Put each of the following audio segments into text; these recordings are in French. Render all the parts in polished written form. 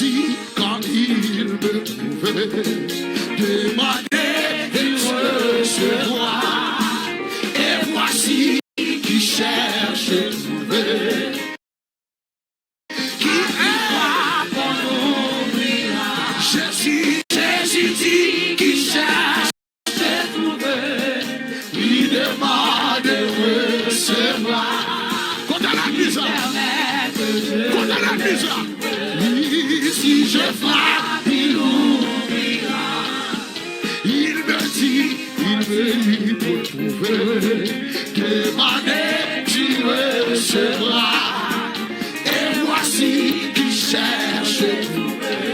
dit quand il me trouvait, demandez et recevoir. Et voici qui cherche et trouver. Qui est mon Jésus, Jésus dit qui cherche et trouver. Il demande et recevoir. Quand à la misère, quand à la misère. Si je frappe, il ouvrira. Il me dit pour trouver. Demandez, tu recevras. Et voici qui cherche.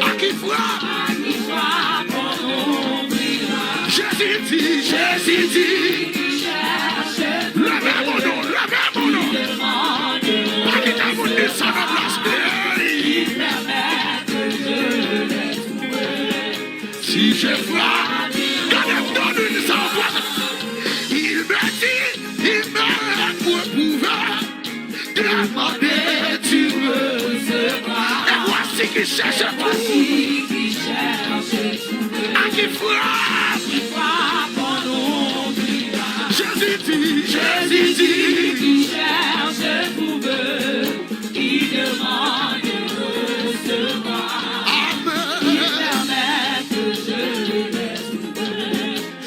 À qui frappe, on ouvrira. Jésus dit. Levez mon nom, levez mon nom. Pas qu'il t'a monté ça dans la si je frappe, quand elle donne une savoir, il me pour pouvoir demander, tu recevras. Et voici qui cherche pour à qui frappe, on ouvrira. Jésus dit, qui cherche pour qui demande de recevoir.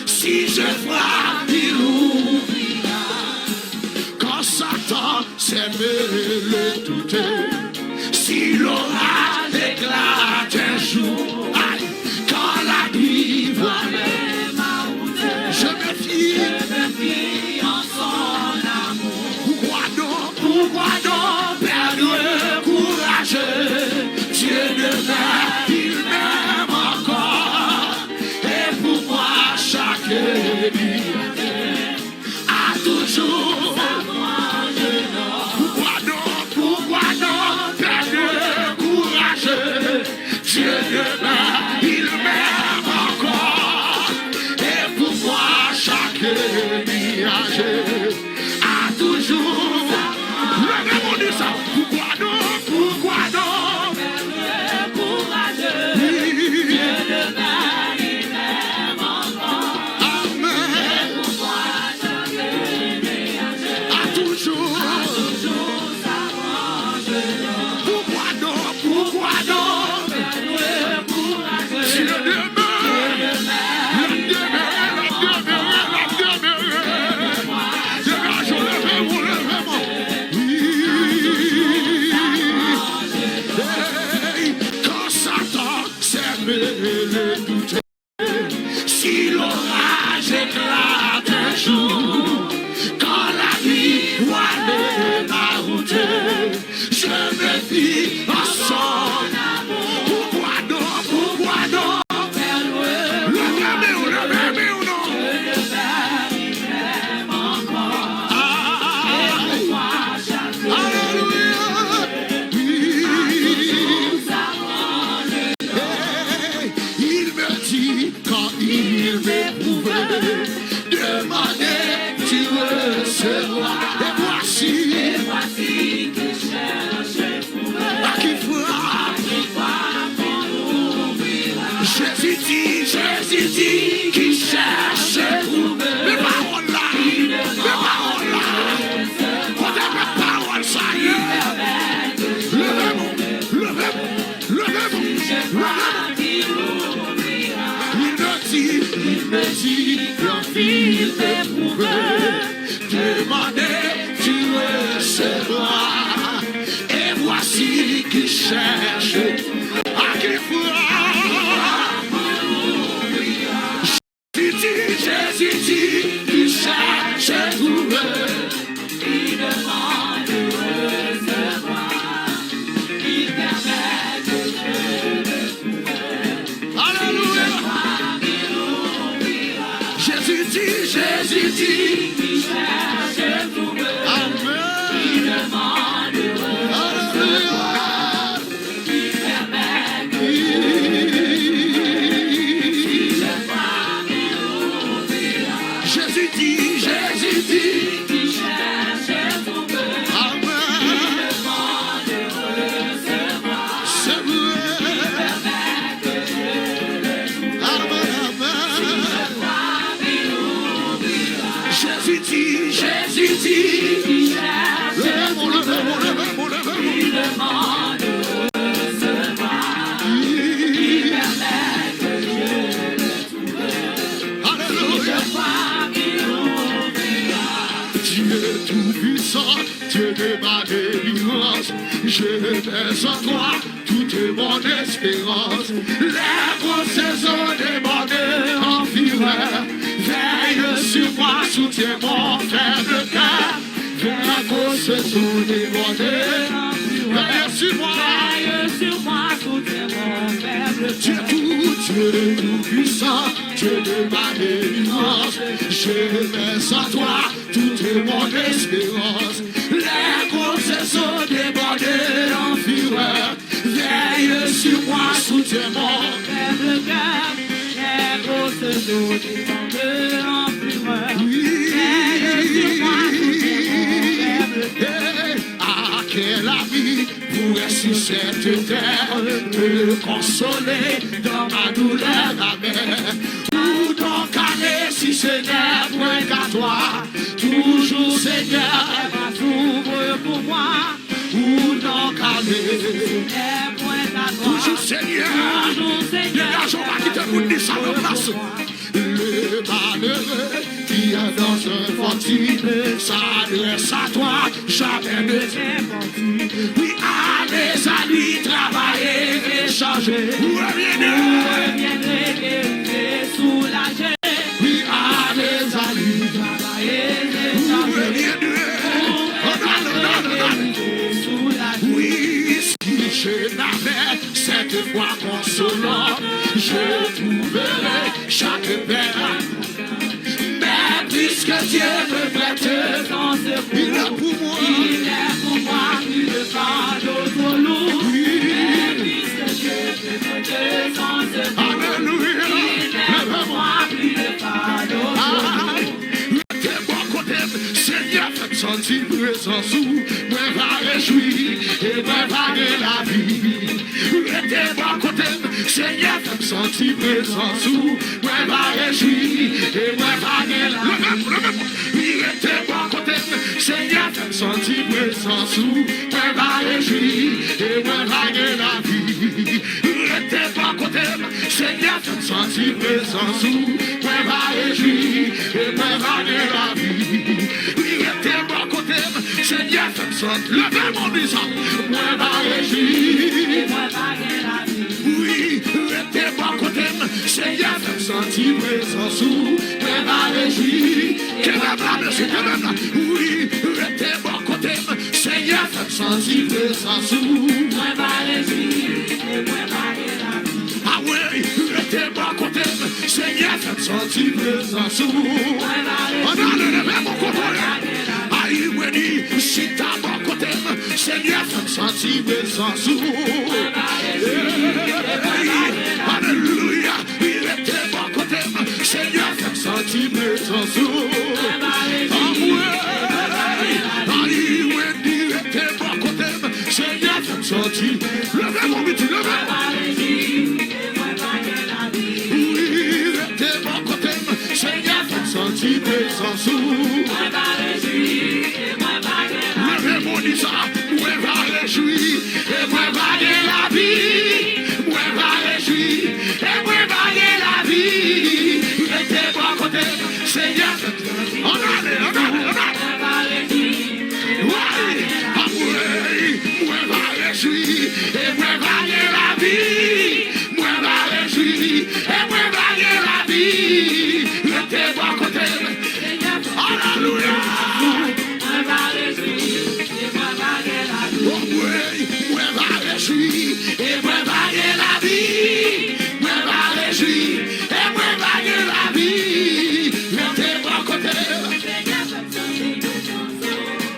Si je frappe, il ouvrira. Quand Satan s'aime le douter, si l'orage éclate un jour, aïe, quand la nuit voit ma route, je me fie en son amour. Pourquoi donc perdre le courage? Dieu demeure, il m'aime encore. Et pourquoi chaque nuit a toujours pourquoi non perdre le courage? Dieu demeure, il m'aime encore. Et pourquoi chaque nuit a toujours le monde de ça? Pourquoi non perdre le courage? Dieu demeure, il m'aime encore. Amen. Et pourquoi chaque nuit a toujours pourquoi non perdre le courage? Dieu demeure, le doute. Si l'orage éclate un jour, quand la nuit voile ma route, je me fie à son amour. Pourquoi non le ou non? Il m'aime encore. Et pourquoi chaque quand il m'éprouve, demandez, tu recevras. Et voici que cherche à qui frappe, on ouvrira. Jésus dit, qui cherche à trouver. Mes paroles là, quand mes paroles ça y est, levez-vous. Il me dit, l'enfile m'éprouve, demandez, tu recevras. Et voici qui cherche à qui frappe. Jésus dit, qui cherche à trouver. Il demande de recevoir. Il permet de le trouver. Alléluia. Jésus dit, qui cherche à trouver. Amen. Il demande de recevoir. Il permet que Jésus dit, qui cherche à trouver. Amen. Il demande de recevoir. C'est vrai. Dieu de ma délivrance, je mets en toi toute mon espérance. Les grosses saisons débordées en fureur, veille sur moi, soutiens mon faible cœur. Les grosses saisons débordées en fureur, veille sur moi, soutiens mon faible cœur. Dieu tout-puissant, Dieu de ma délivrance, je mets en toi toute mon espérance. Les grosses sont débordées en fureur, veille sur moi, soutiens mon faible cœur. Les grosses sont débordées en fureur, veille sur moi, soutiens mon faible cœur. Ah, quel ami pourrait sur cette terre me consoler dans ma douleur amère? Où donc aller si ce n'est point qu'à toi? Toujours Seigneur, s'ouvre pour moi. Où donc aller si ce n'est point qu'à toi? Toujours Seigneur, dégageons pas qui te vous dit ça en place. Le malheureux qui est dans un fortune s'adresse à toi, jamais ne t'ai menti. Oui, allez à lui travailler, échanger. Vous reviendrez et soulager. Oui, allez à lui travailler, échanger. Oui, si je n'avais cette foi consolante, je trouverais chaque verre. Mais puisque Dieu me prête son secours, il est pour moi plus de fardeau lourd. Mais puisque Dieu me prête son secours, alléluia, il est pour moi plus de fardeau lourd. Seigneur, fais sentir présence où moi va réjouir et moi va gagner la vie. Restez bon côté, Seigneur, fais sentir présence où moi va réjouir et moi va gagner la vie. Restez bon côté, Seigneur, fais sentir présence où moi va réjouir et moi va gagner la vie. Restez bon côté, Seigneur, fais sentir présence où moi va réjouir et moi va gagner la vie. Seigneur, fais sentir, levez mon visage, moi va réjouir, moi va gagner la vie. Oui, restez bon côté, Seigneur, fais sentir présence, moi va réjouir, que même là, monsieur, que même là. Oui, restez bon côté, Seigneur, fais sentir présence, moi va réjouir, moi va gagner la vie. Ah oui, restez bon côté, Seigneur, fais sentir présence, moi va réjouir, on a levé mon côté. Si t'as mon côté, Seigneur, fais sentir présence. Alléluia, il était mon côté, Seigneur, fais sentir présence. Il était mon côté, Seigneur, fais sentir. Levez mon biti, levez. Il était mon côté, Seigneur, fais sentir présence. Levez mon isa, moi va réjouir, et moi va gagner la vie. Moi va réjouir, et moi va gagner la vie. Restez bon côté, Seigneur. On allait. Oui, moi va réjouir, et moi va gagner la vie. Moi va réjouir, et moi va gagner la vie. Restez bon côté, alléluia. Moi va réjouir et moi va gagner la vie. Moi va réjouir et moi va gagner la vie. Mettez bon côté.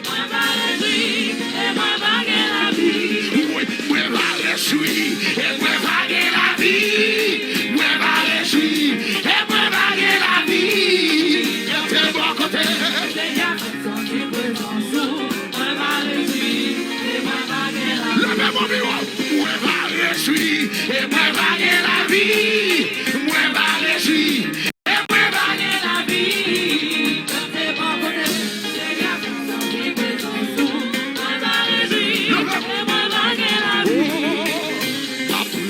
Moi va réjouir et moi va gagner la vie. Moi va réjouir et moi va gagner la vie. Moi va réjouir et moi va gagner la vie. Mettez bon côté. Moi va réjouir et moi va gagner la vie. Moi va réjouir et moi va gagner la vie. Restez bon côté, Seigneur,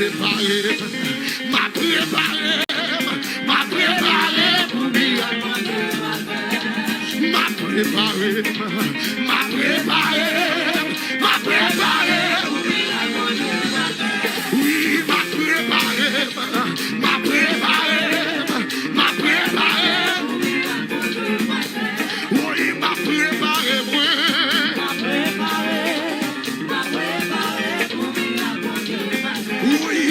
préparé, m'a préparé, m'a préparé pour miracle. M'a préparé, m'a préparé, m'a préparé. Oui, m'a préparé, m'a préparé, m'a préparé. Oui, m'a préparé, moi. Oui,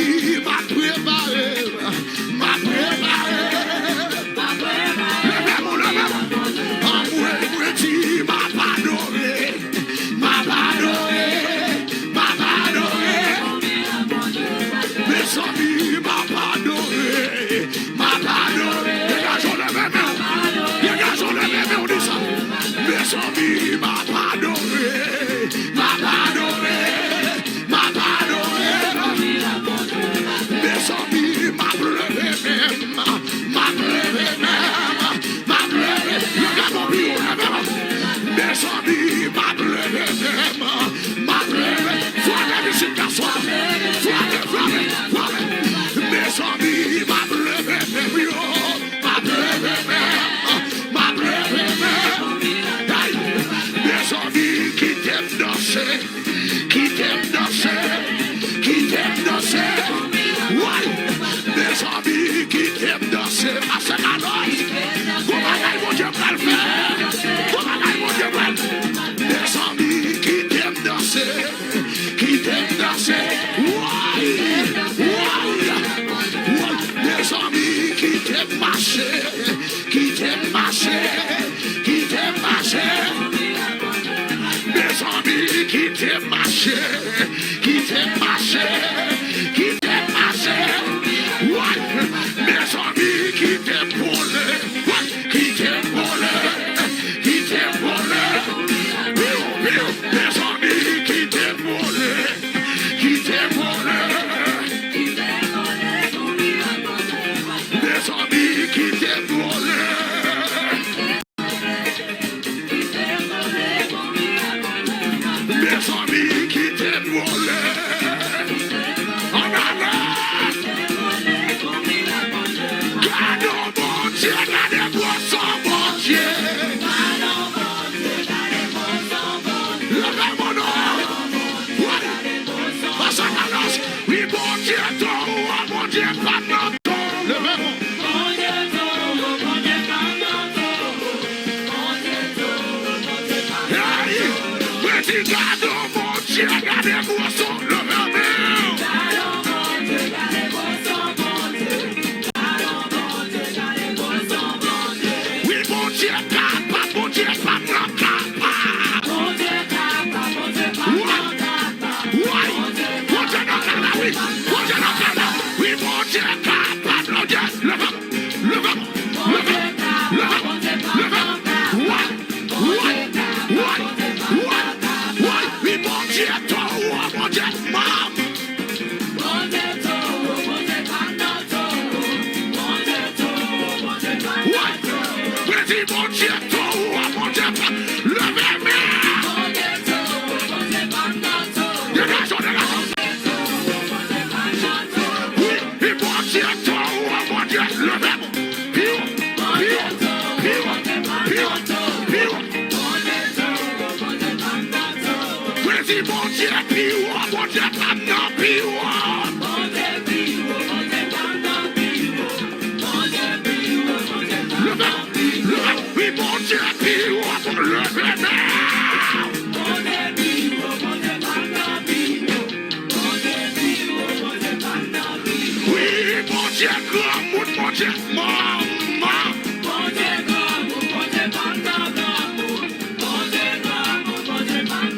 m'a préparé, m'a préparé. Qui t'aime danser, qui t'aime danser, ouais, mes amis qui t'aiment danser, à ce canot, comment mon Dieu va le faire, comment mon Dieu va le faire, mes amis qui t'aiment danser, ouais, mes amis qui t'aiment marcher, qui t'aiment marcher, qui t'aiment marcher. Mes amis qui t'aiment marcher, qui t'aiment marcher, qui t'aiment marcher. Ouais, mes amis qui t'aiment voler, ouais, qui t'aiment voler, qui t'aiment voler. Mes amis qui t'aiment voler, qui t'aiment voler. Mes amis qui t'aiment voler. Mes amis qui t'aiment voler, en alerte. Gardons mon Dieu, gardez-moi sans mon Dieu. Levez mon nom, oui, face à la lance. Oui, mon Dieu, ton, mon Dieu, pas notre ton. Levez mon gardons mon Dieu, gardez-moi son levez. Oui, mon Dieu, capable, mon Dieu, pas non capable. Mon Dieu, capable, mon Dieu, pas non capable. Oui, mon Dieu, non capable, oui, mon Dieu, non capable. Oui, mon Dieu, capable, mon Dieu, levez,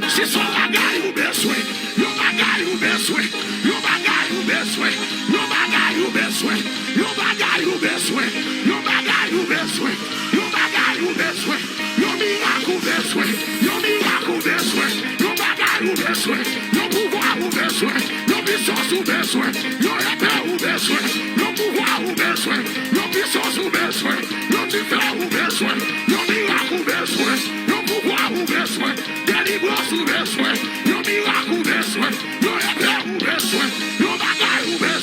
c'est son bagage ou besoin, le bagage ou besoin, le bagage ou besoin, le bagage ou besoin, le bagage ou besoin, le bagage ou besoin, le bagage ou besoin, le miracle ou besoin, le miracle ou besoin, le bagage ou besoin, le pouvoir ou besoin, le puissance ou besoin, le repère ou besoin, le pouvoir ou besoin, le puissance ou besoin, le différent ou besoin, le miracle ou besoin, le pouvoir ou besoin. Délivrance ou besoin, le miracle ou besoin, le repère ou besoin, le bagage ou besoin.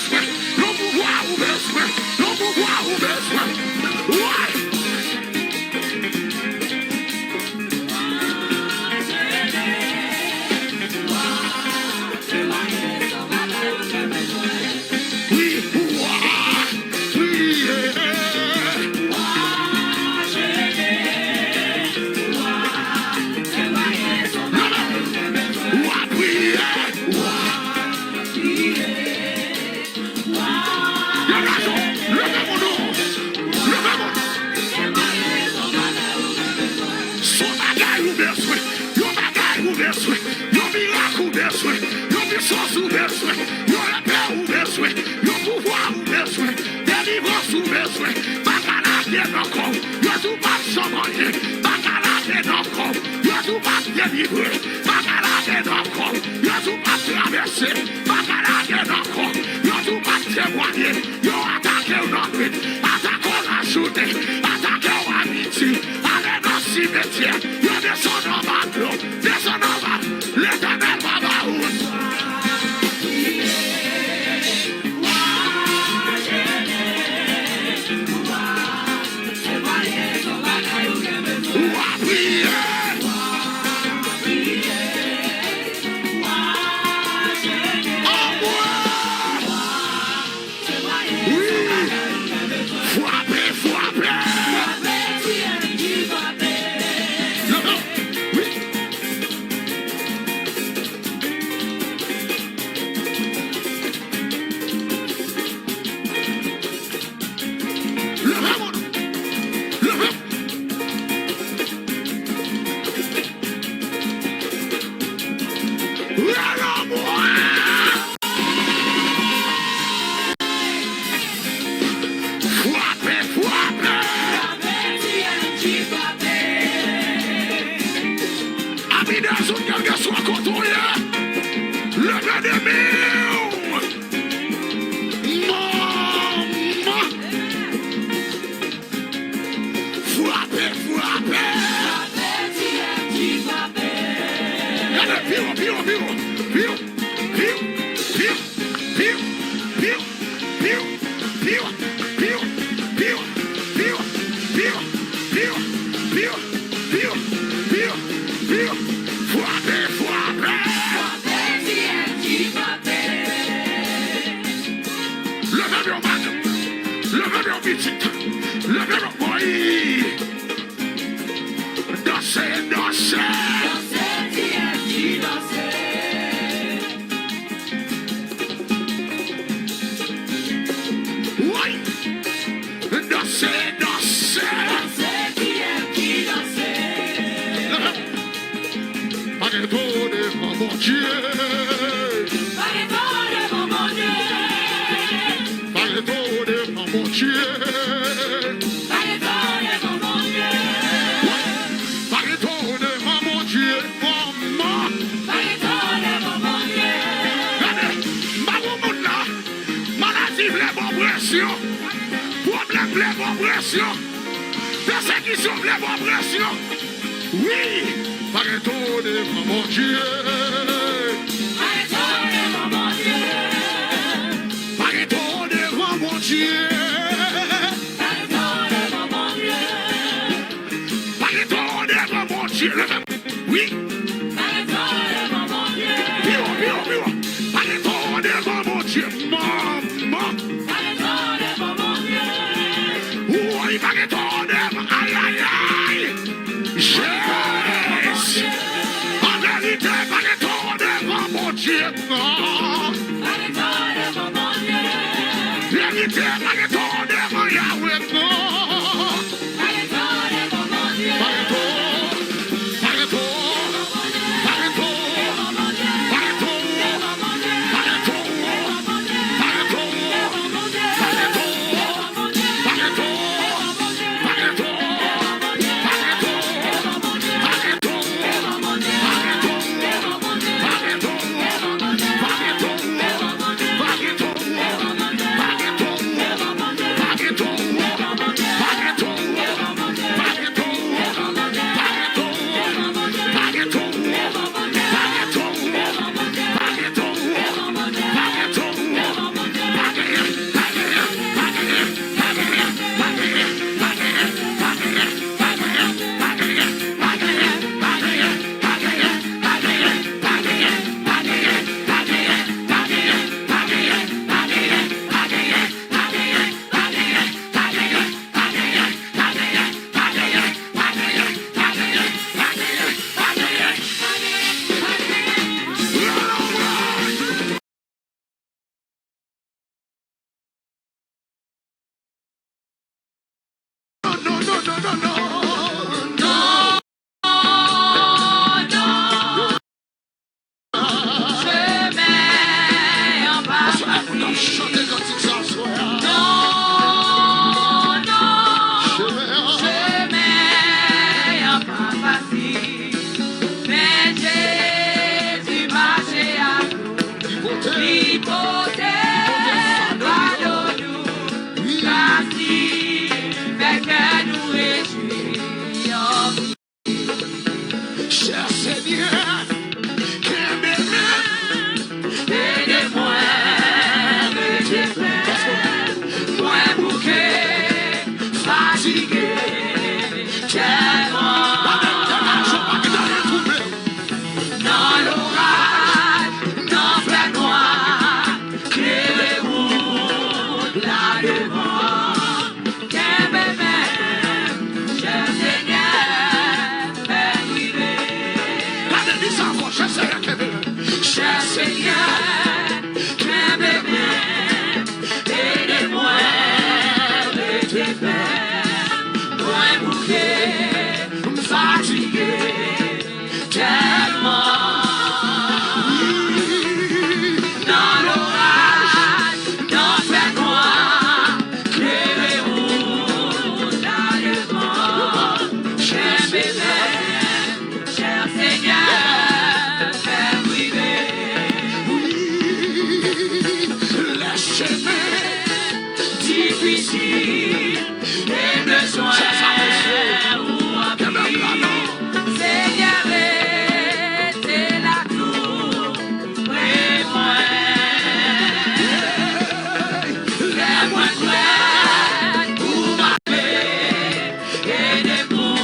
besoin, délivrance ou besoin, bagarre dans le corps, y'a tout pas s'envoyer, bagarre dans le corps, y'a tout pas délivrer, bagarre dans le corps, y'a tout pas traverser, bagarre dans le corps, y'a tout pas témoigner, y'a attaqué notre vie, attaqué la journée, attaqué l'amitié, allez dans le cimetière, y'a descendu en bas de l'eau, descendu en bas, l'éternel va baout. Persécution, l'oppression. Oui, pardon devant mon Dieu. Pardon devant mon Dieu. Pardon devant mon Dieu. Pardon devant mon Dieu. Pardon devant mon Dieu. Oui. Pardon devant mon Dieu. Pardon devant mon Dieu. Maman. Pardon devant mon Dieu. Oui, pardon. Aïe, aïe, aïe. Jésus. En vérité, pardon devant mon Dieu. Pardon devant mon Dieu. Vérité, pardon devant Yahweh. Pardon devant mon Dieu. Pardon. difficile, les besoins ou en vie, Seigneur, c'est la tour, et moi, la moindre pour ma paix, et des bouts,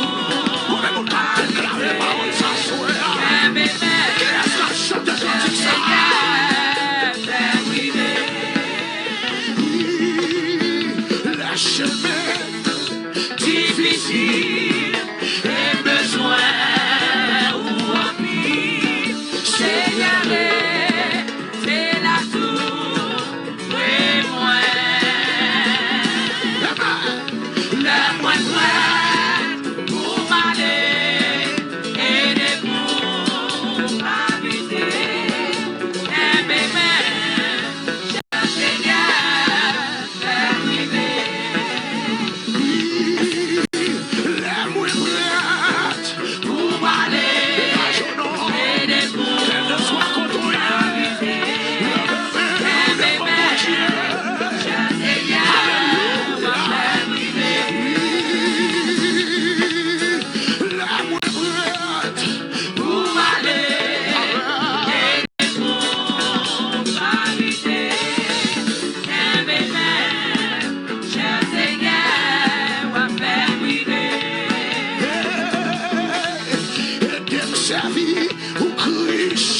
chemin difficile, et besoin ou envie, Seigneur, c'est la tour, et moi, la moindre pour m'aller, et des pour m'habiter, et mes mains, Seigneur, faire vivre.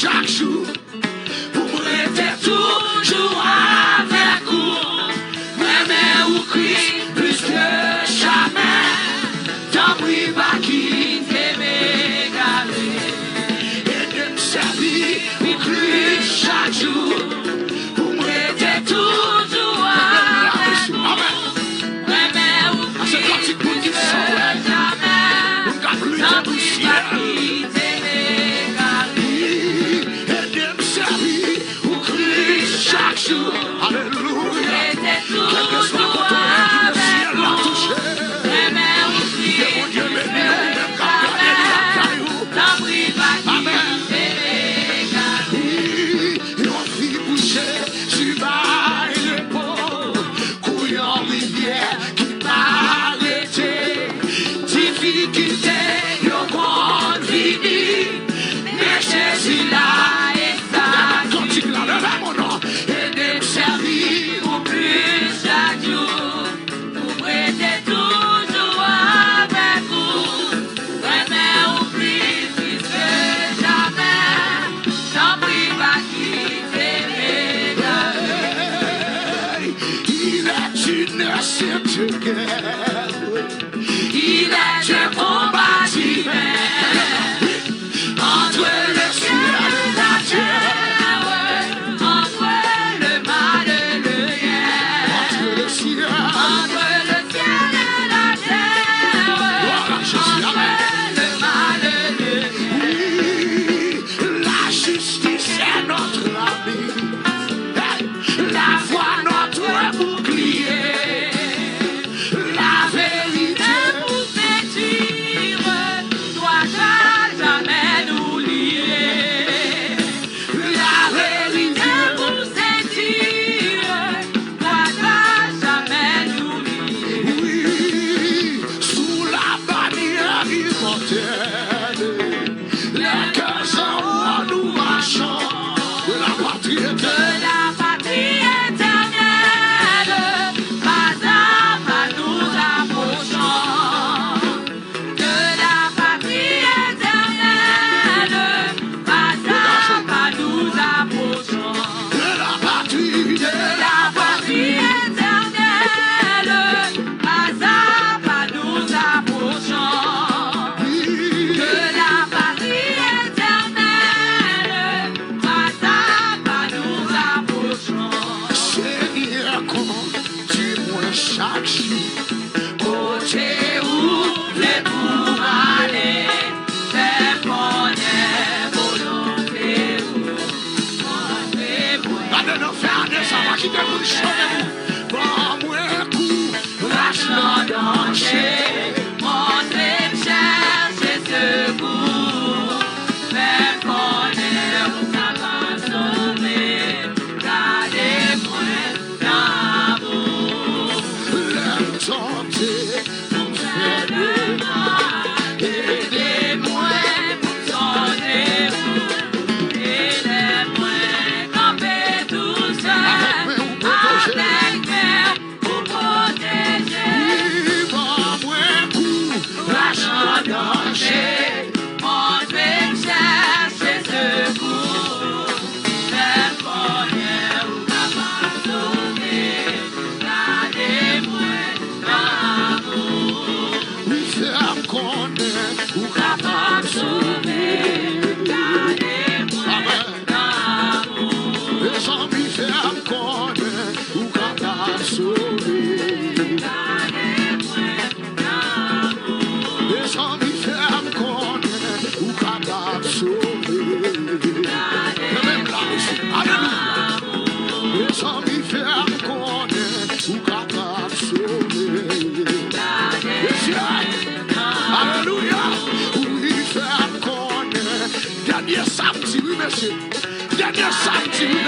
Chaque jour, vous restez toujours avec vous, mais vous criez plus que jamais, tant pis pas quitter mes galets. Et de sa vie, vous criez chaque jour, vous restez toujours avec vous, mais vous criez plus que jamais, tant pis pas quitter. Chaque jour, alléluia, quel que soit le côté du ciel l'a touché, que mon Dieu béni, même quand il y a des amen, et on fit boucher sur bas et le pont, couillant rivière qui m'a arrêté, difficulté, yon grande vie, mais Jésus là et ça, quand il a levé mon nom, au plus chaque jour, vous restez toujours avec vous, vraiment au plus que jamais, sans pris pas quitter mes gars. Il est une sainte guerre, il est un combat divin, entre le ciel et la terre. La foi, notre bouclier, la vérité pour pétir, doit jamais nous lier. La vérité pour sentir, doit jamais nous lier. Oui, sous la bannière immortelle, les cœurs en haut nous marchons, la patrie éternelle. Chaque jour, côté où les pour aller, c'est bonne volonté où on fait bon. Allez-nous faire des savants qui te vous chômez vous. Bon, moi, coup, lâche-le danger, montez chercher secours. Fais connaître où ça va sauver, gardez-moi dans vous. sauver. Les amis fermes connaissent ou capables de sauver. Même là aussi, alléluia. Les amis fermes connaissent ou capables de sauver. Alléluia. Oui, fermes connaissent. Dernier samedi, oui, monsieur. Dernier samedi, oui,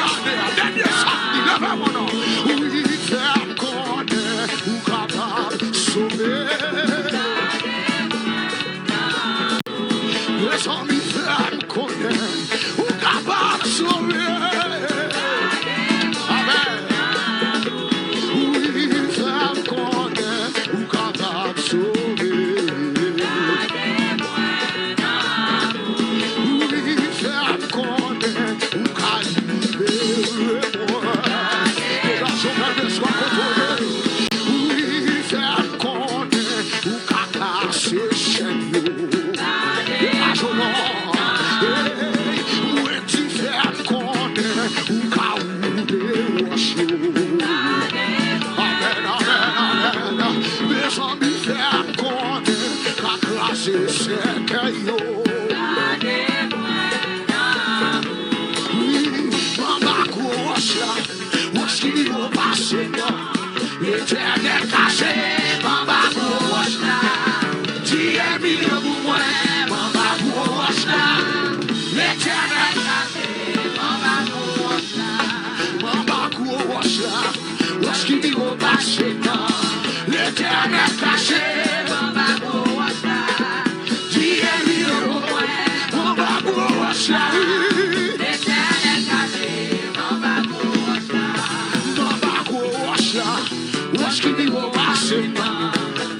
dernier samedi, levez-moi non. Oui, fermes connaissent ou capables de sauver. Les amis fermes connaissent ou capables de sauver. Amen. Oui, fermes connaissent ou capables de sauver. Oui, fermes connaissent ou calibrer-moi. Que la journée soit contrôlée. Oui, fermes connaissent ou casser chaîne. L'éternel caché, maman gouache là. Dieu milieu pour moi, maman gouache là. L'éternel caché, maman gouache là. Maman gouache là. Ouest qui m'y repasse là. L'éternel caché, maman gouache là. Dieu milieu pour moi, maman gouache là. L'éternel caché, maman gouache là. Maman gouache là. Ouest qui m'y repasse là.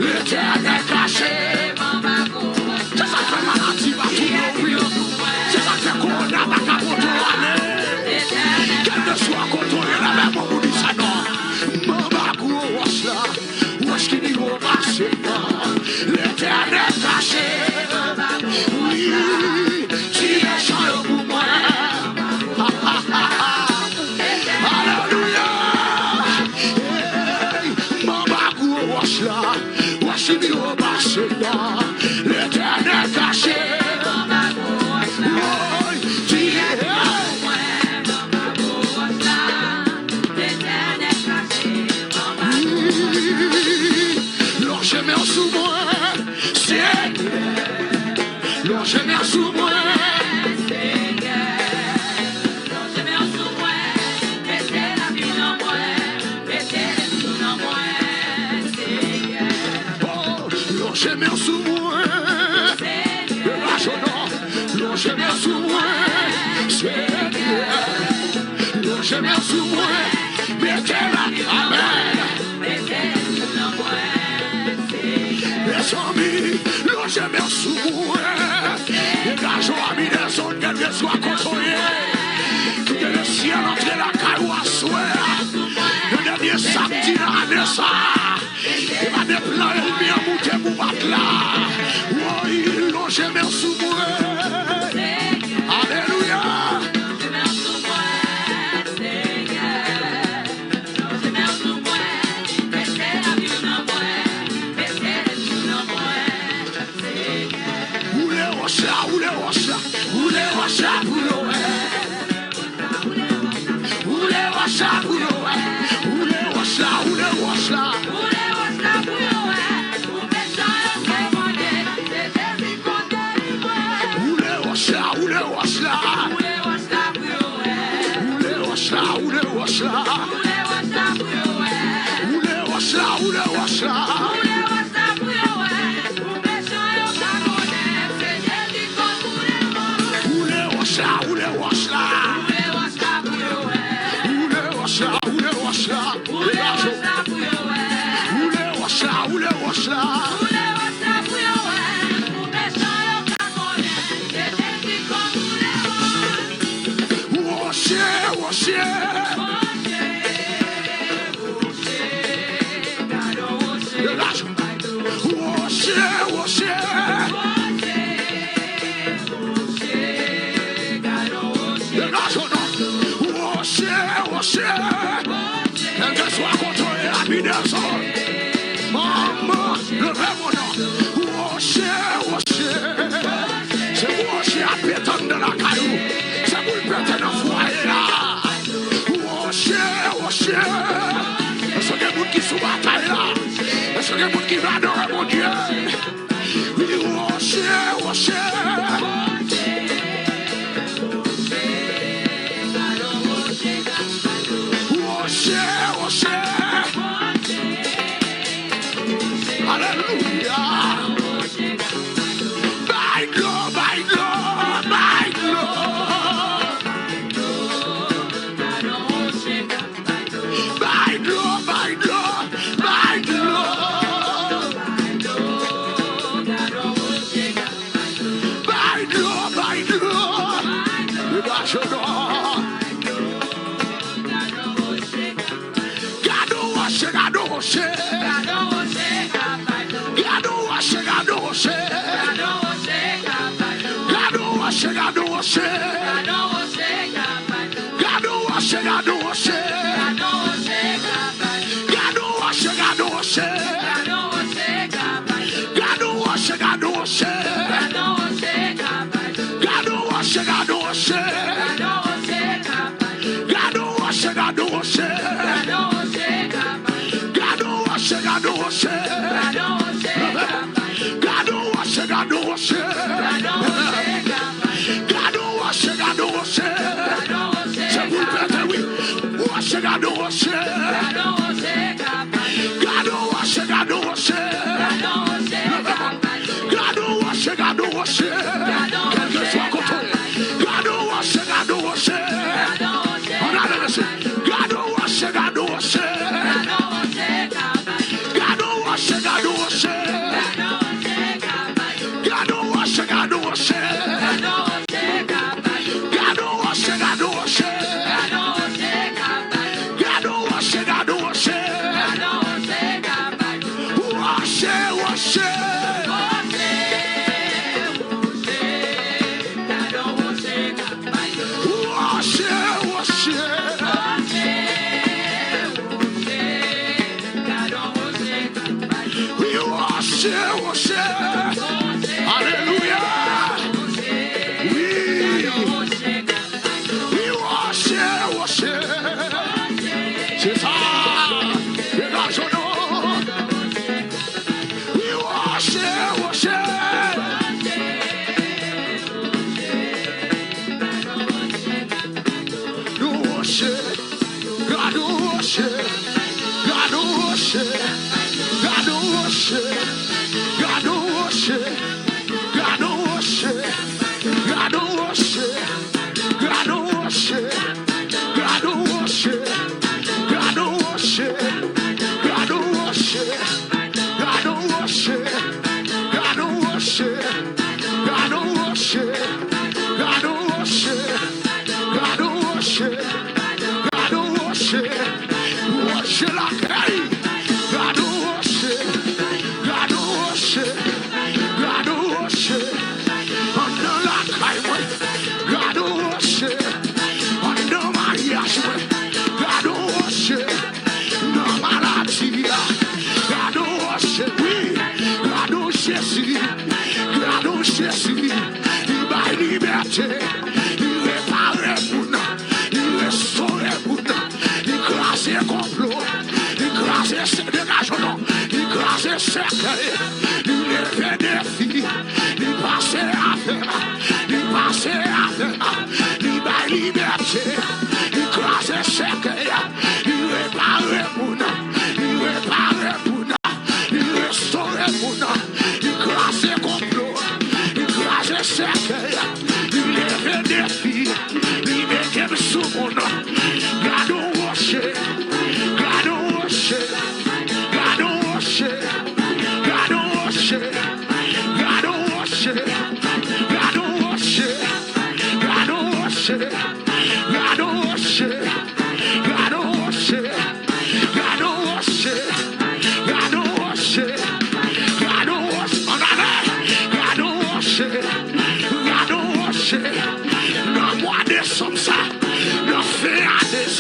L'éternel caché, maman gouache. C'est ça que maladie va tout ouvrir. C'est ça que corona va contrôler. Quel ne soit contrôlé la même au bout du salon. Maman gouache là. Ouest qui m'y repasse là. L'éternel caché. Oui, tu es chant pour moi. Alléluia. Maman gouache là. Ouest qui m'y repasse là. L'éternel caché. L'enchaînement sous moi, Seigneur. L'enchaînement sous moi, Seigneur. L'enchaînement sous moi, mettez la vie dans moi, mettez la vie dans moi, Seigneur. Oh, l'enchaînement sous moi, Seigneur. L'enchaînement sous moi, Seigneur. L'enchaînement sous moi, mettez la vie, amen. Les amis, l'enchaînement sous moi. Les garçons amis des zones qu'elles soient contrôlées. Que le ciel entre la caille à soir. Le dernier samedi dans l'année ça. Il va des plans et bien monter pour battre là. Oui, l'enchaînement sous moi. Alléluia. Quel que soit contrôlé la combinaison. Maman, levez mon nom. Rocher. C'est rocher à pétanque dans la caillou. C'est pour le péter dans le foyer là. Rocher. Est-ce qu'il y a des gens qui sont bataille là? Est-ce qu'il y a des gens qui vont adorer mon Dieu? Oui, rocher. Alléluia. By glow.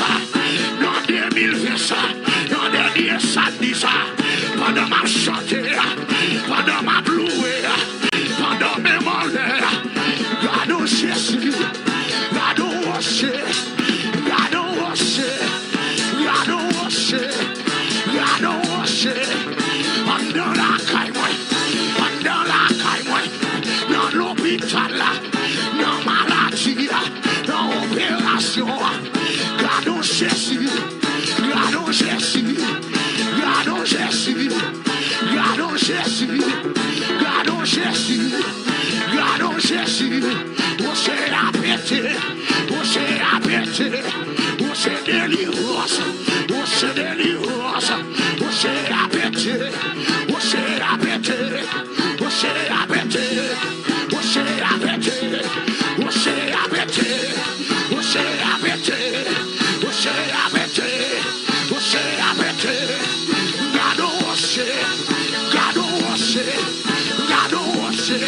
ça, dans 2020 ça, dans dernier ça. ça, pendant ma chanter, pendant ma louer, pendant mes mollets, gardons Jésus, gardons worship, gardons worship, gardons worship, gardons worship, pendant la caille, pendant la caille, dans l'hôpital, dans maladie, dans opération, gardons Jésus, gardons Jésus, gardons Jésus, gardons Jésus, gardons Jésus, gardons Jésus, você apete, você apete, você deliriosa, você deliriosa, você apete, você apete, você apete, você apete, você apete, você apete, você apete, você apete, gardons você, gardons você, gardons você,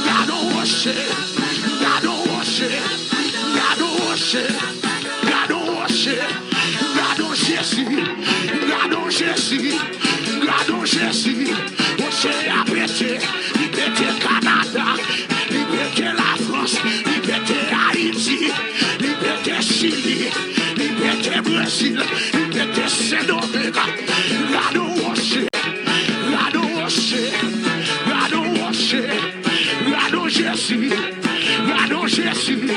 gardons você, gardons você, gardons você, gardons você, gardons Jésus, gardons Jésus, gardons Jésus, você apete, liberte Canada, liberte la France, liberte Haïti, liberte Chili, liberte Brésil, liberte Saint-Domingue, gardons você, gardons você, gardons você, gardons Jésus, gardons Jésus,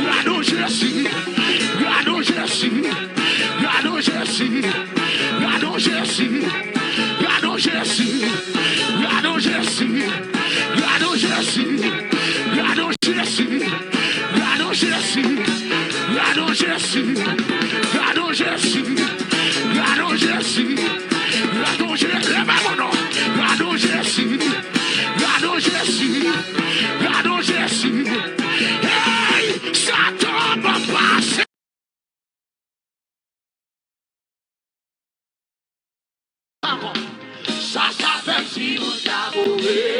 gardons Jésus, gardons Jésus, gardons Jésus, gardons Jésus, gardons Jésus, gardons Jésus, gardons Jésus, gardons Jésus, gardons Jésus, gardons Jésus, gardons Jésus, gardons Jésus, gardons Jésus, gardons Jésus, gardons Jésus, gardons Jésus. Hey, Satan va passer. Ça fait si vous t'avouez.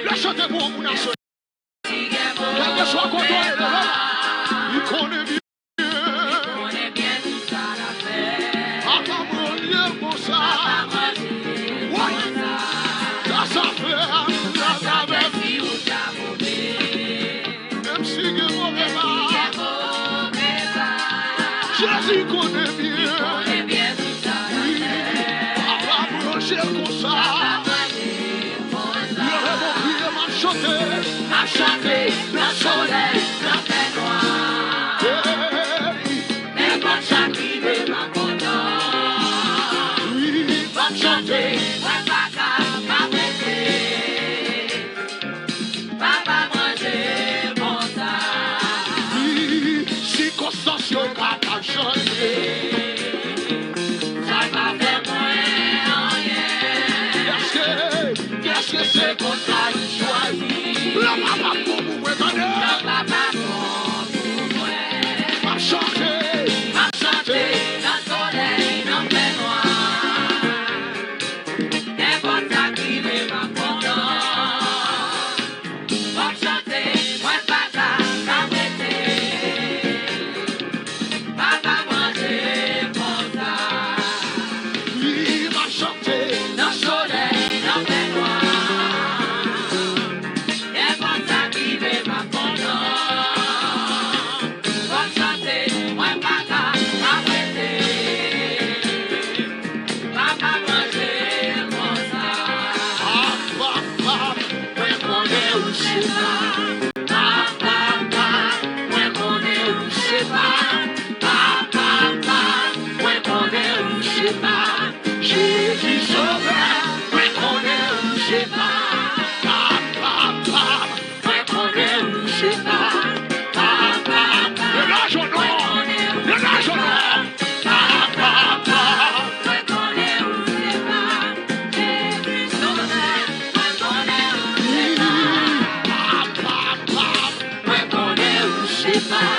Laissez-moi mon nation. Quel que soit quoi il connaît bien. Papa mon Dieu, pour ça. Ça fait la même. Même si je ne mauvais pas. Jésus connaît bien. Papa mon Dieu, pour ça. Il aurait mon pied m'a chanté, dans le soleil, dans le noir. Mais pas chaque ma content. Oui, va chanter, va pas péter. Papa manger mon ça. Oui, si Constance va chanter. Ça va faire moins rien. Qu'est-ce que c'est qu'on ça choisi? La papa pour vous regarder. La papa pour moi. Va chanter, dans le soleil, dans le noir. N'importe qui veut ma content. Va chanter, moi papa, ça m'était. Papa manger mon ça. Oui, va chanter, dans le soleil, dans le noir. Jésus sauveur, moi connais où c'est pas. Papa, moi connais où c'est pas. Papa, le nage au nord, le nage au nord. Papa, moi connais où c'est pas. Jésus sauveur, moi connais où c'est pas. Papa, moi connais où c'est pas.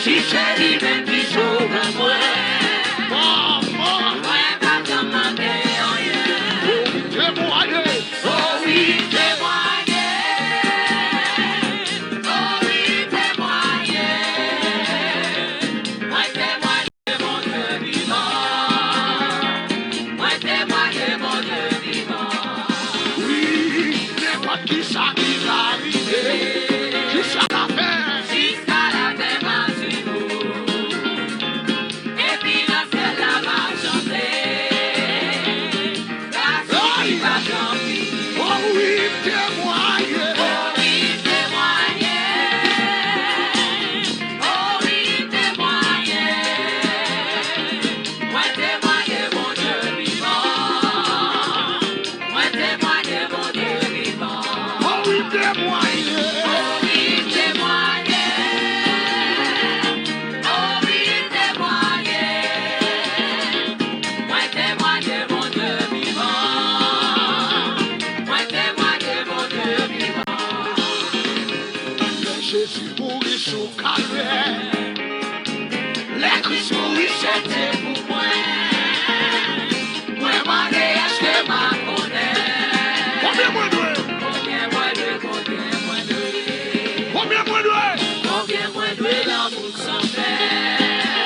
Si c'est l'hiver qui sauve moi, moi pas demander rien. Témoigner, oh oui, témoigner. Oh oui, témoigner. Moi témoigner mon Dieu vivant. Moi témoigner mon Dieu vivant. Oui, n'importe qui ça qui va arriver. Qui ça la fait? Jésus mourit sous calvaire. Les Christ mourit, c'était pour moi. Moi, m'en est-ce que m'a connaît? Combien moi doué? Combien moi doué? Combien moi doué? Combien moi doué? Combien moi doué l'amour sans faire?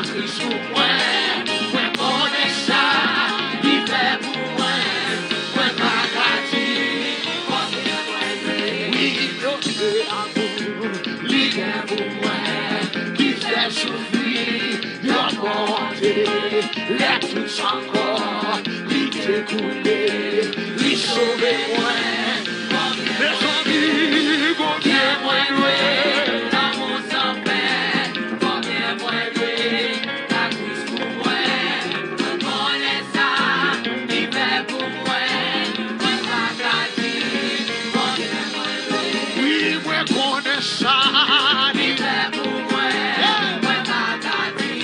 Christ pour moi, moi connais ça, il fait pour moi, moi bagati, oui, notre amour, il est pour moi, qui fait souffrir, il a monté, les tous encore, il t'écoutait, il sauvait moi, mes amis, combien moi loué, dans mon sang père, combien moi loué, la cause pour moi, moi connais ça, il fait pour moi, moi bagati, combien moi loué, oui, moi connais ça, il fait pour moi, moi bagati,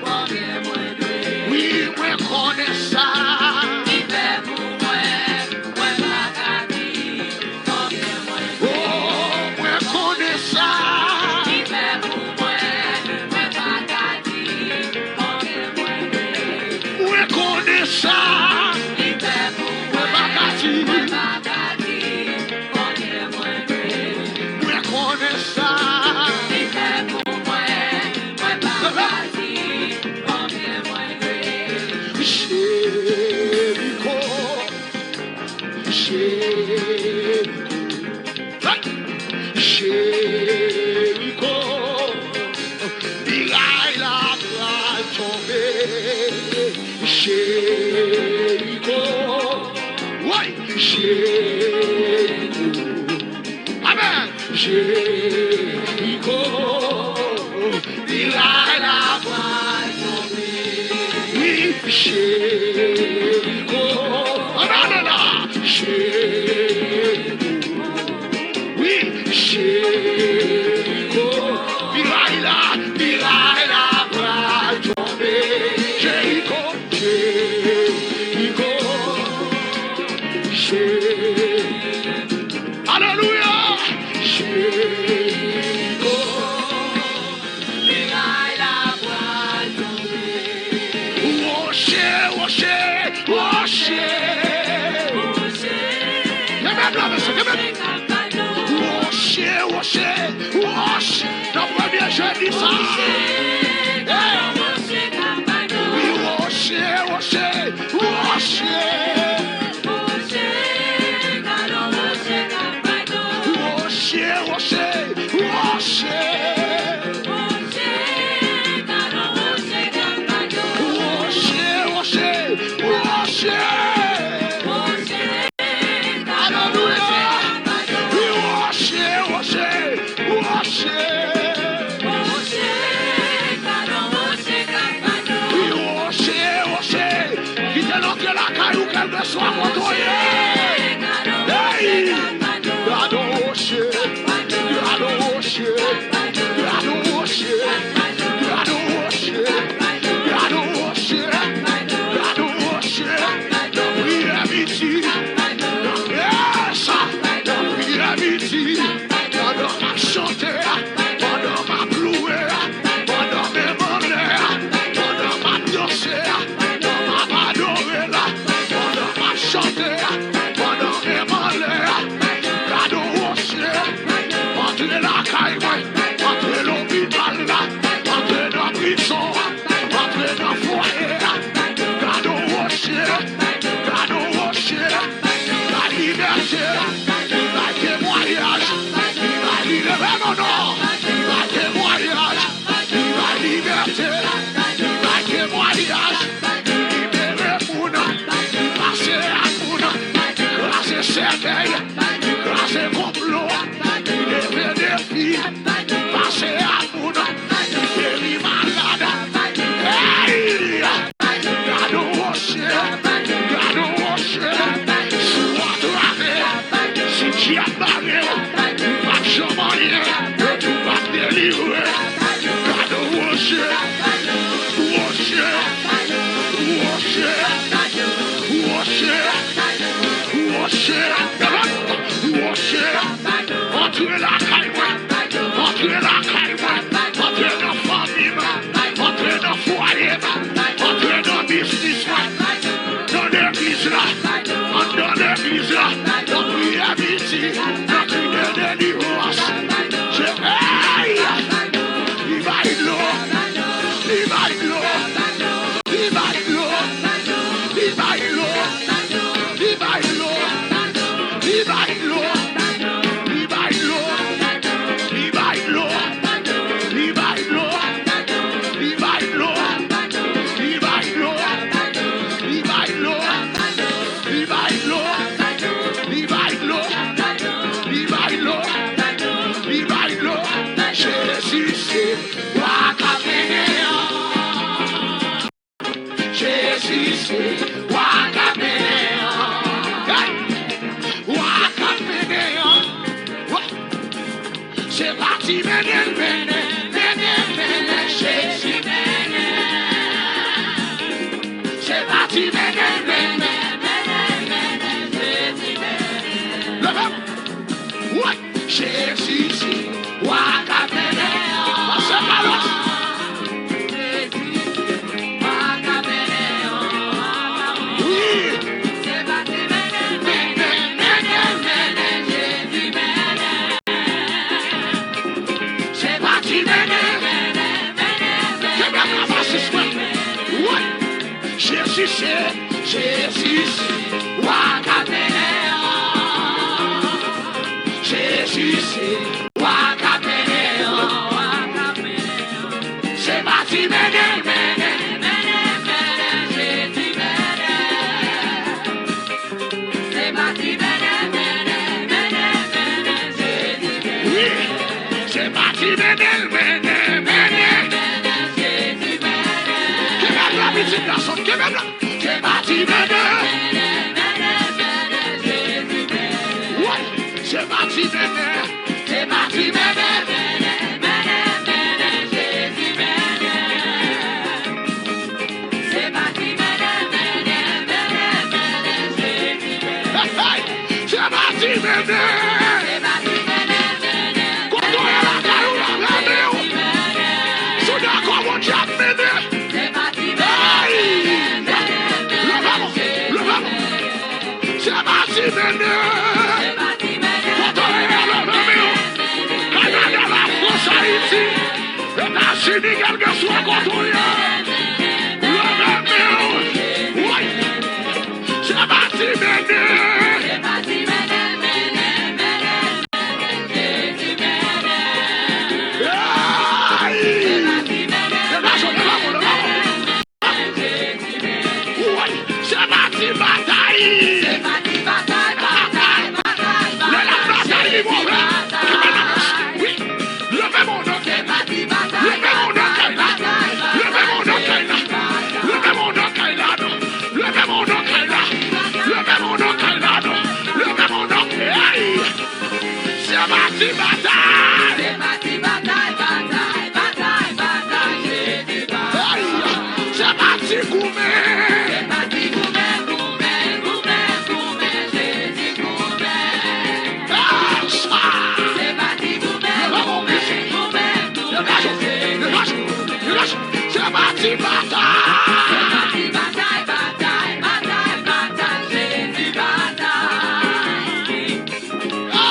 combien moi loué, oui, moi connais ça, il fait pour moi, moi bagati, combien moi loué, oh, moi connais ça, il fait pour moi, moi bagati, combien moi loué, moi connais ça, il fait pour moi, bagati, combien moi loué, moi connais ça, il fait pour moi, moi bagati, combien moi loué, Jéricho, Jéricho, miraille la bras tombé, Jéricho, ouais, Jéricho, amen, Jéricho, miraille la bras tombé, oui, Jéricho, Jéricho, oui, Jéricho, miraille la bras tombé, Jéricho, Jéricho, Jéricho, alléluia, Jéricho, miraille la bras tombé, la première je dis ça. Sois contrôlé. Hey, God worship, God worship, God worship, God worship, God worship, God worship. We have it here. Yes, we have it here. Pendant ma chanter, pendant ma louer, pendant mes monnaie, pendant ma danser, pendant ma adorer. Chanter, pendant mes malheurs, God worship, entre la caille, entre l'hôpital, entre la prison, entre le foyer, God worship, la liberté, la témoignage, la liberté, la témoignage, la liberté, la témoignage, libérer pour nous. Grâce cercueil, grâce complot, lever des filles, passer à bout, guérir malade. Hey, God worship, sois travé, si tu as barré, pas de chemin, tu vas te délivrer. God worship. Jésus, Wakapeneo. Jésus, Wakapeneo. C'est parti, mene, mene, mene, mene, Jésus, mene. C'est parti, mene, mene, mene, mene, Jésus, mene. Oui, c'est parti, mene, mene, mene, mene, Jésus, mene. Quelle est la musique, garçon, quelle est la... C'est parti, mene. C'est parti, bébé. C'est parti, bébé. Jésus, bébé. C'est parti, bébé. Jésus, bébé. C'est parti, bébé. C'est parti, bébé. Quand on est là, la méo. C'est d'accord, mon diable, bébé. C'est parti, bébé. Le ballon. C'est parti, bébé. Sini quelque soit contrôlé. Le même. Oui. C'est parti, bébé. C'est parti, bébé. Jésus, bébé. Oui. C'est parti, bataille. C'est parti, bataille. La bataille, mon frère. Oui. Le même nom. C'est parti, bataille. C'est parti, bataille, bataille, bataille, bataille, Jésus, bataille. C'est parti, gourmet. C'est parti, gourmet, gourmet, gourmet, gourmet, Jésus, gourmet. C'est parti, gourmet, gourmet, gourmet, gourmet, Jésus. C'est parti, bataille. C'est parti, bataille, bataille, bataille, bataille, Jésus, bataille.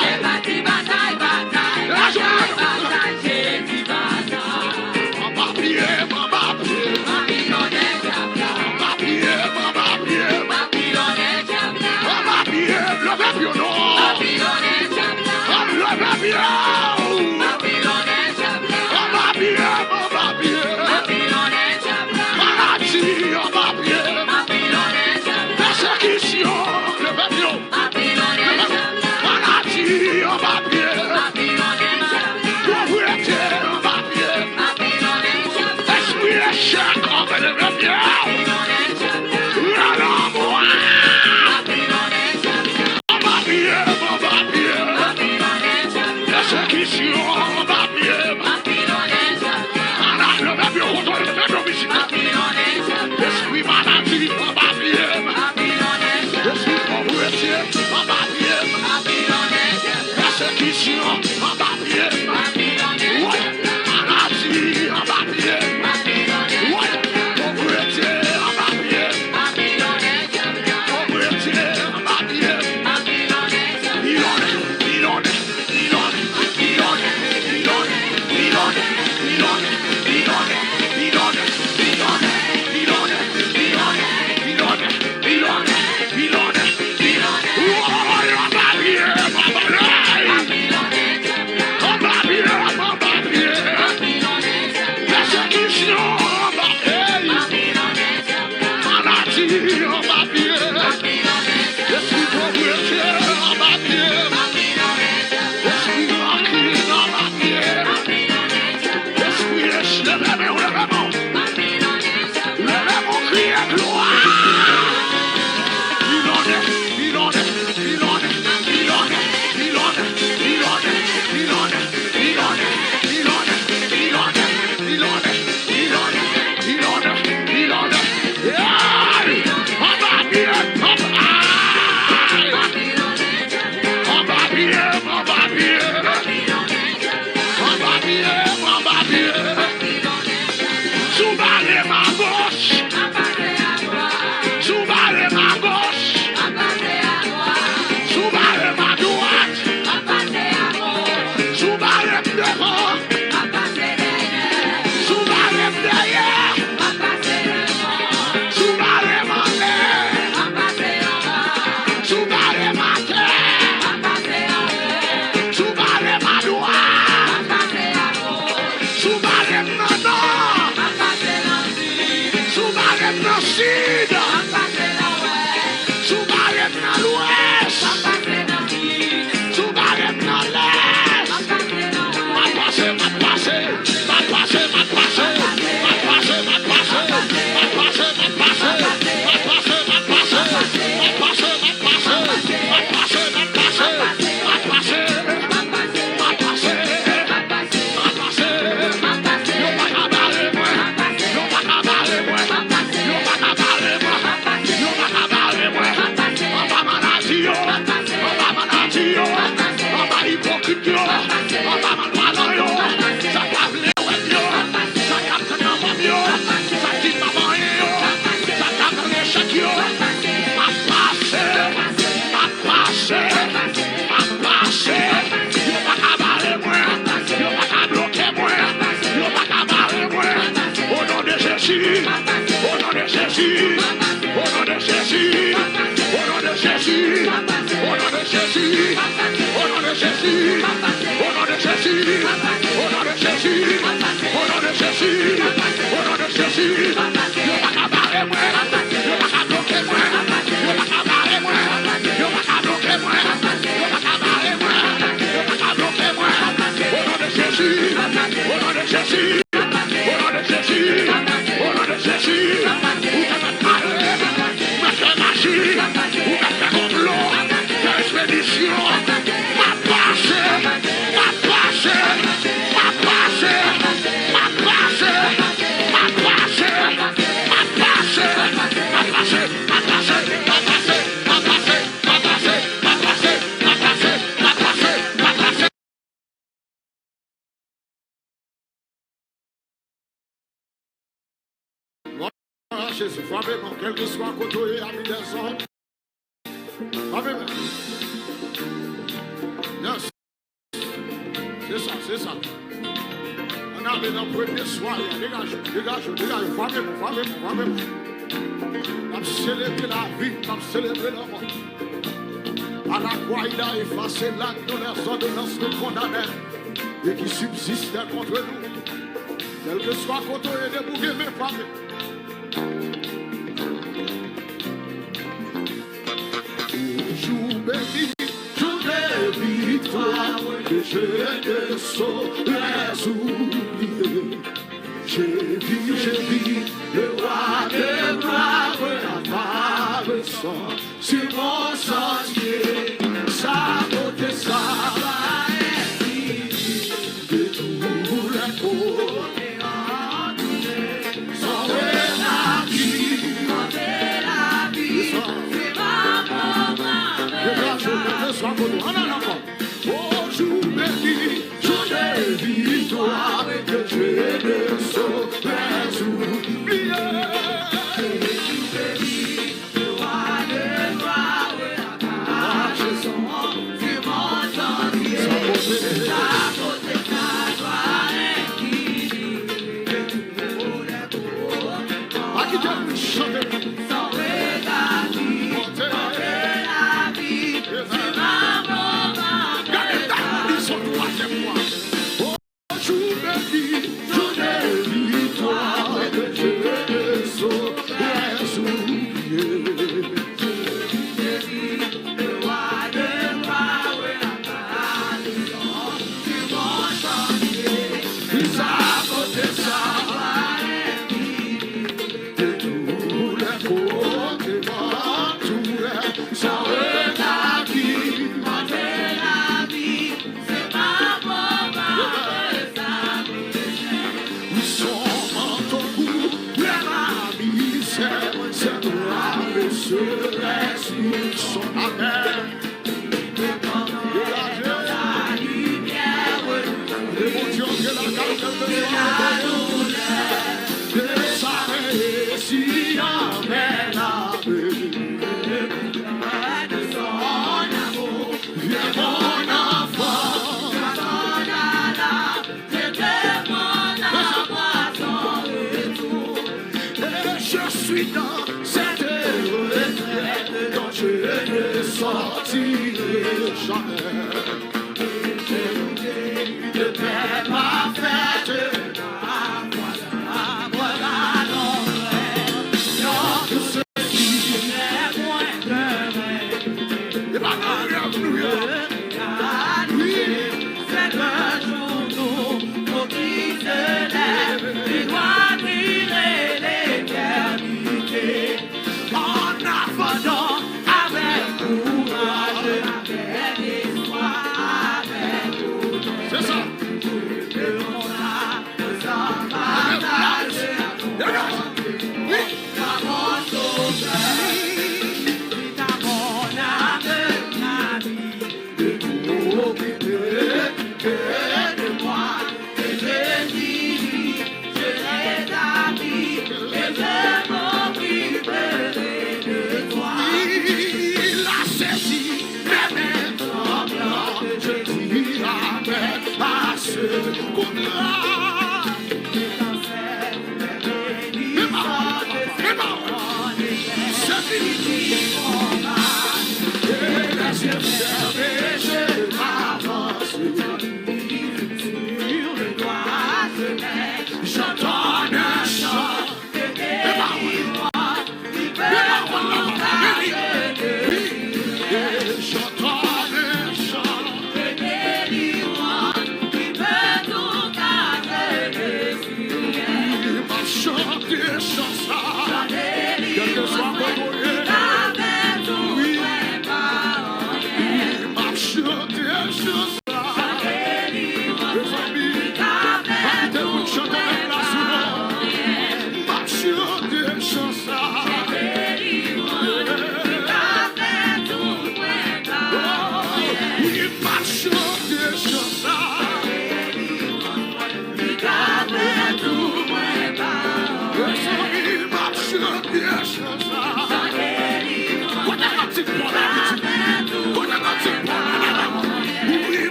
C'est parti, bataille, bataille, bataille, bataille, Jésus, bataille. Mama pied, Babylone, diable. Mama pied, Babylone, diable. Mama pied, le papillon. Babylone, diable. Le papillon. Babylone, diable. Mama pied, Babylone, diable. Maladie, Mama pied. Babylone, diable. Persécution, le papillon. Babylone, diable. Maladie, Mama pied. Babylone, diable. Pauvreté, Mama pied. Babylone, diable. Esprit échec, comme le papillon. Babylone, diable. L'amour. Babylone, diable. Mama pied, Babylone, diable. Persécution, Mama pied. Babylone, diable. Le papillon, contre le papillon, ici. Babylone, diable. Esprit maladie, Mama pied. Babylone, diable. Esprit pauvreté, Mama pied. Babylone, diable. Persécution, Mama pied. Babylone, diable. Maladie, Mama pied. Babylone, diable. Pauvreté, Mama pied. Babylone, diable. Pauvreté, Mama pied. Babylone, diable. Subalema sud, sous barème dans l'ouest, sous barème dans l'est. Ma passé, ma passé, ma passé, ma passé, ma passé, ma passé, ma passé, ma passé, ma passé, ma passé, ma passé, ma passé, ma passé, ma passé, ma passé, ma passé, ma passé. Yo pas cabaret moi, yo pas cabaret moi, yo pas cabaret moi, yo pas cabaret moi. On va maladie yo, on va maladie yo, on va hypocrite yo, on va malade yo. Ça cave les web yo, ça cave ton maman yo, ça dit maman yo, ça cave les chèques yo. Ma passé, ma passé, ma passé. Yo pas cabaret moi, yo pas bloquer moi, yo pas cabaret moi. Au nom de Jésus, au nom de Jésus, au nom de Jésus, au nom de Jésus, au nom de Jésus, au nom de Jésus, au nom de Jésus, au nom de Jésus, au nom de Jésus, au nom de Jésus. Yo pas cabaret moi, yo pas bloquer moi, yo pas cabaret moi, yo pas bloquer moi, yo pas cabaret moi, yo pas bloquer moi. Au nom de Jésus, au nom de Jésus. Au nom de Jésus, au nom de Jésus, où tu vas parler, où tu vas marcher, où tu vas faire complot, faire expédition, ma passé, ma passé, ma passé, ma passé, ma passé, ma passé, ma passé, ma passé, ma passé, ma passé, ma passé, ma passé, ma passé, ma passé, ma passé. Jésus, frappez-moi, quel que soit côté et ami des hommes. Frappez-moi. Yes. C'est ça. On a dans le premier soir, dégage, frappez-moi. On a célébré la vie, on a célébré la mort. À la croix, il a effacé l'acte de les ordonnances de condamnés et qui subsistaient contre nous. Quel que soit côté et débouqué, mais frappez. Jour béni, jour de victoire, que je te saurais oublier. J'ai vu le roi de gloire apparaissant sur mon sentier. Sa beauté, sa de tout le côté entouré. Sans la vie, oh, jour béni, jour de victoire, que je ne saurais oublier. Le roi de gloire apparaissant sur mon sentier. Sa beauté, sa gloire infinie, de tout le côté. À qui tu chantes? Sauver la vie. Il a saisi mes mains tremblantes. Je dis amen à ce qu'on-là. C'est fini. Et laissez fermer, je m'avance sur le doigt de main. J'entends un chant.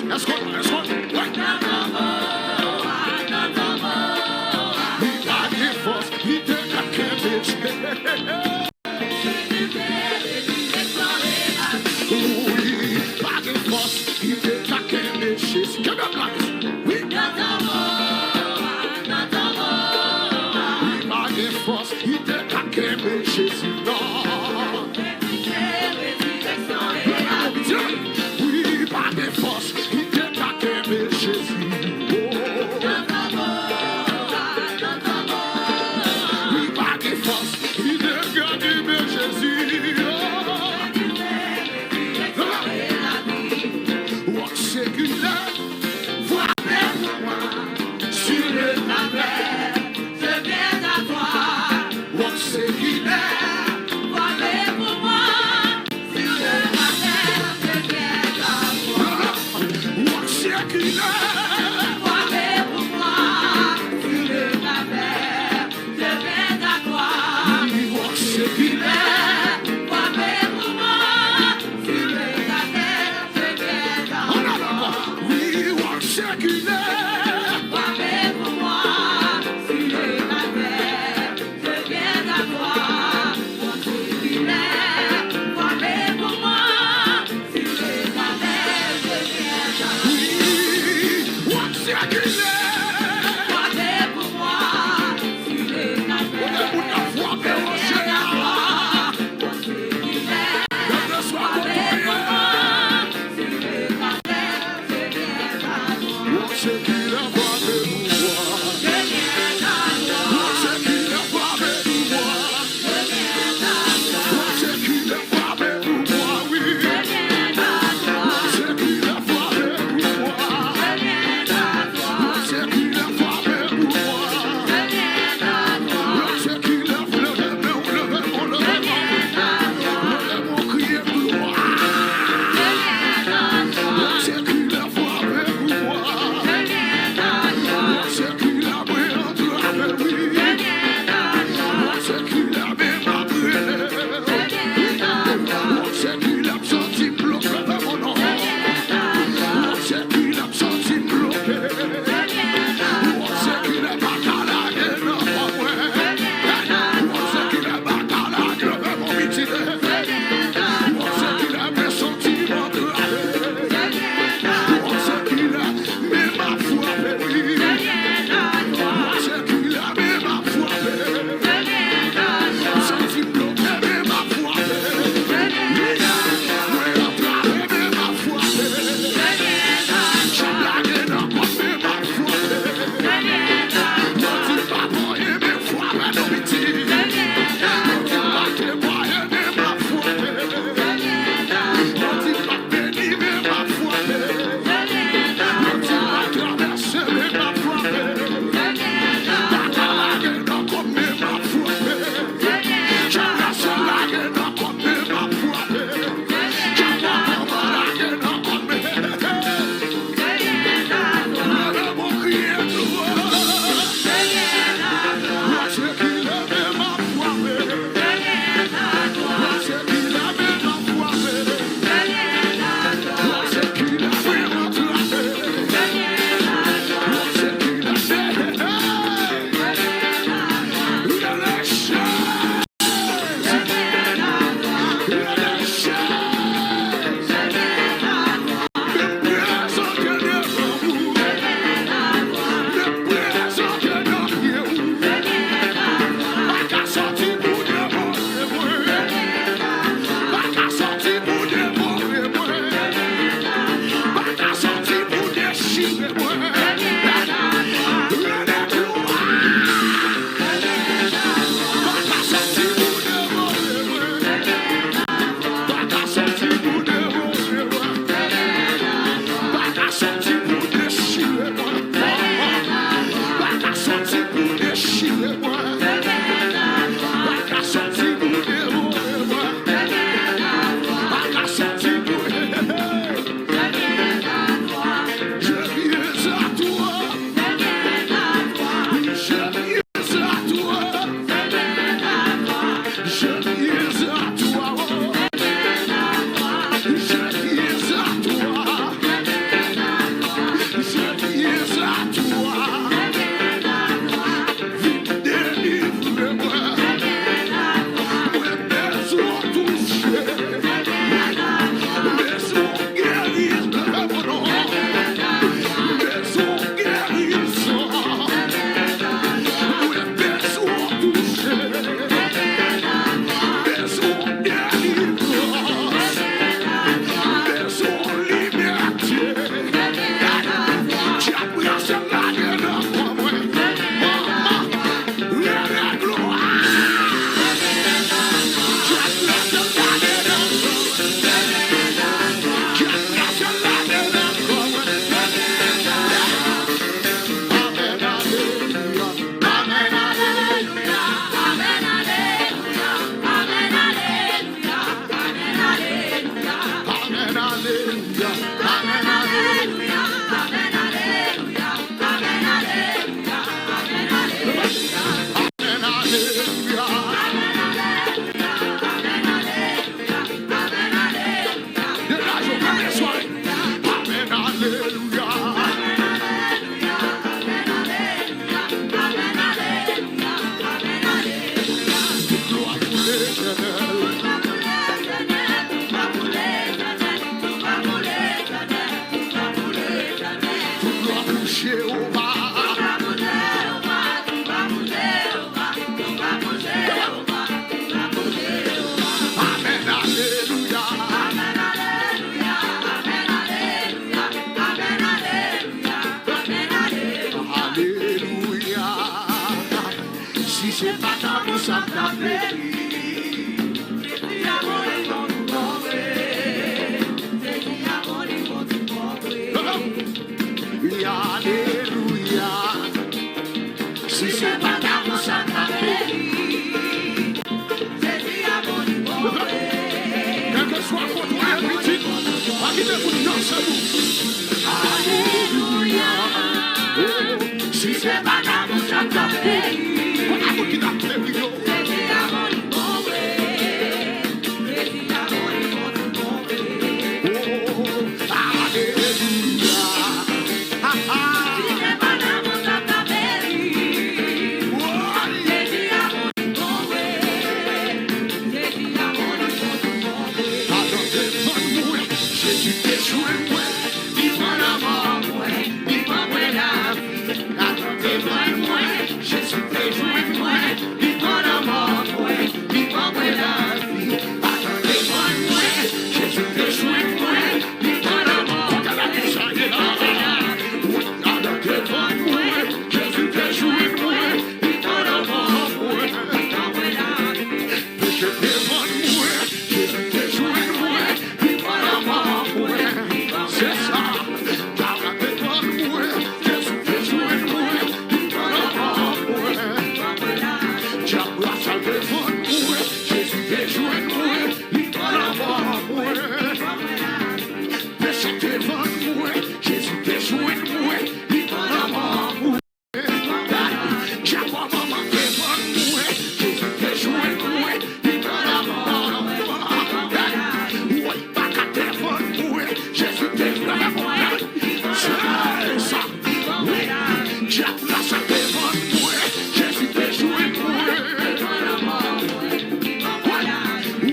Let's go, let's go. Séculaire.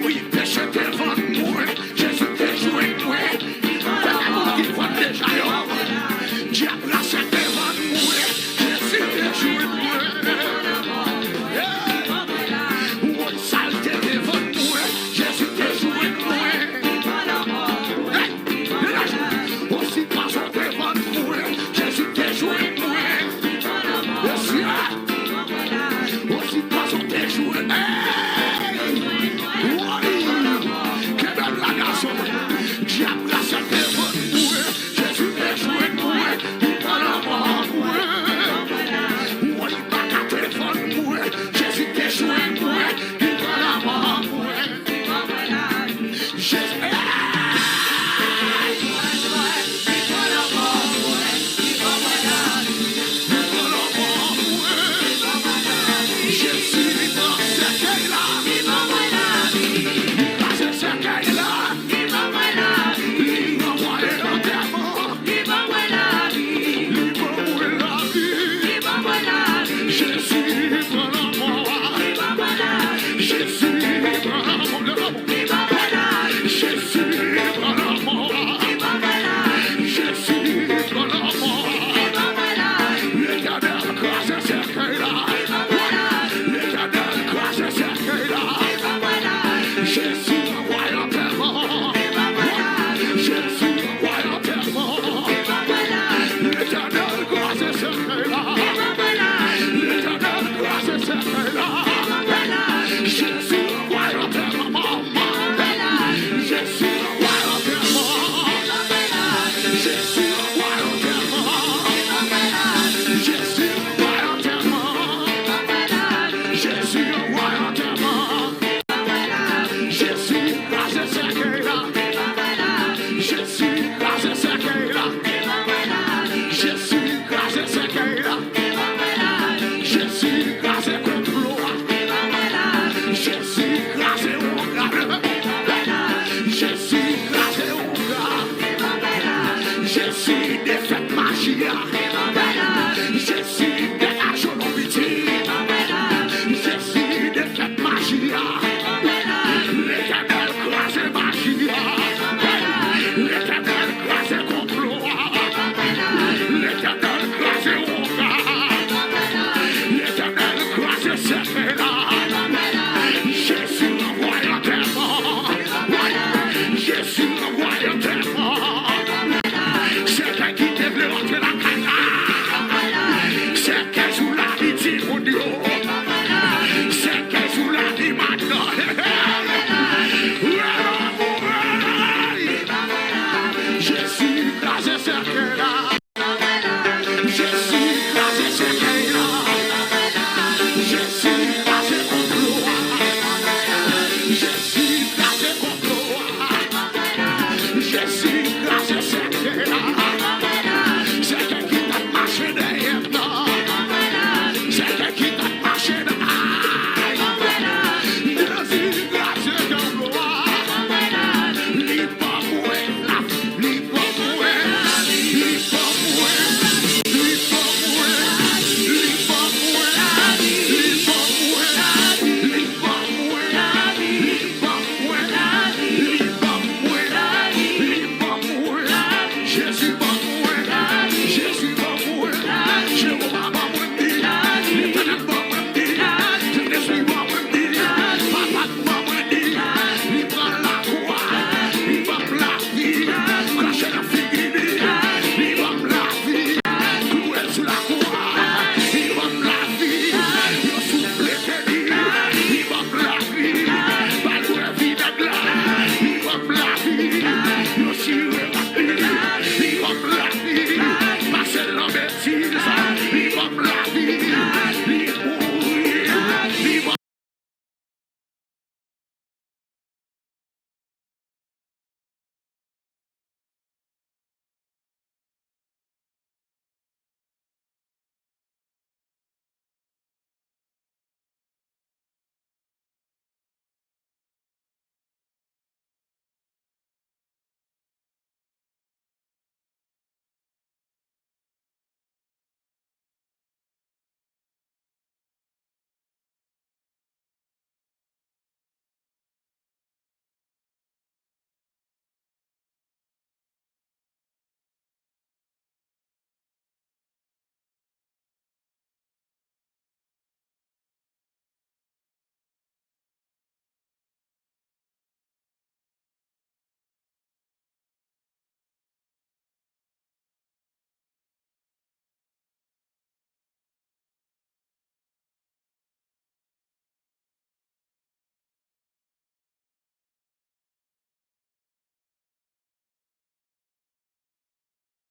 Oui, péché devant moi, Jésus te joué moi. Jésus, grâce au gars. Jésus, défaite magia.